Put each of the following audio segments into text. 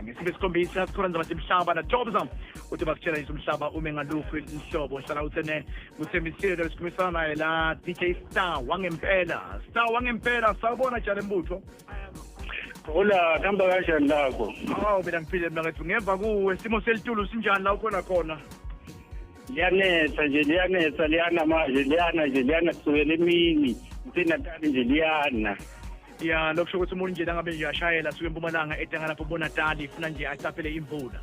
ngesibe sikhombisa sikhona nje basemhlaba na Jobs uthi bakutshela isumhlaba ume ngalufu inhlobo hlala uthene kuthemisile lesikhulumisa naye la DJ Star Wangempela. Star Wangempela sawubona njalo embutho. Hola, kamba kanjani lakho? Mina ngiphile mina ngathi ngemva kuwe simo selitulo sinjani la ukhona khona? Liyanetha nje liyana manje liyana kusukela emini usenatali nje liyana. Ya lokusho ukuthi umuntu nje langabe nje ashayela suke eMpumalanga etanga lapho boNatali ifuna nje acaphele imvula.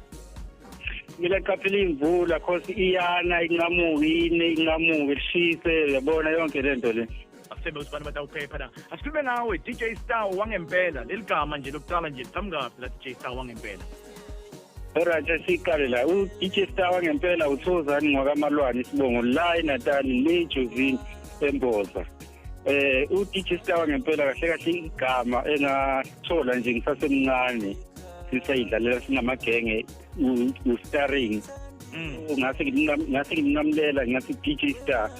Mina qaphela imvula cause iyana inqamuki lishise yabona yonke lento le. Asebe usibani batawuphepha la. Asikhulume ngawe DJ Star Wangempela leligama nje lokuqala nje lithamkapi la DJ Star Wangempela. Alright, siqale la DJ Star Wangempela uthozani ngwakamalwane isibongo la eNatali leJovini eMboza. DJ Star Wangempela kahle igama engathola nje ngisasemncane sisayidlalela sinamagenge u-starring. Ngase nginamlela ngathi DJ Star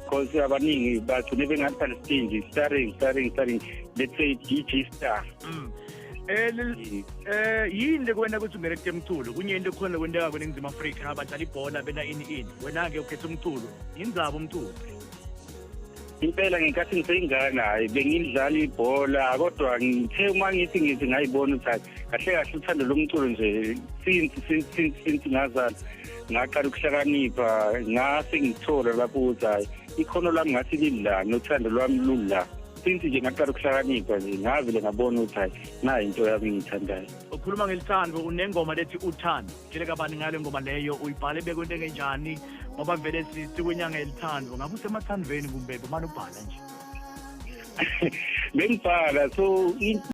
cause abaningi bathu nebengathi starring let's say DJ Star. Yini lekwena ukuthi ungerekte umculo kunyento khona kwenteka kweNingizimu Afrika abadlala ibhola bena ini wena ke ukhetha umculo yinzaba umculo. Impela ngenkathi ngiseyingane hayi bengidlala ibhola kodwa ngithe uma ngithi ngayibona ukuthi kahle uthando lomculo nje since ngazala ngaqala ukuhlakanipha ngase ngithola lapho ukuthi hayi ikhono lami ngathi lilana nothando lwami lula since nje ngaqala ukuhlakanipha nje ngavele ngabona ukuthi hayi nayi into yami ngiyithandayo. Ukhuluma ngelithando unengoma lethi uthando tshele kabani ngale ngoma leyo uyibhale bekwento enjani ngoba vele sikwenyanga elithando ngabe usemathandweni kumbe bemana ubhala nje bengibhala so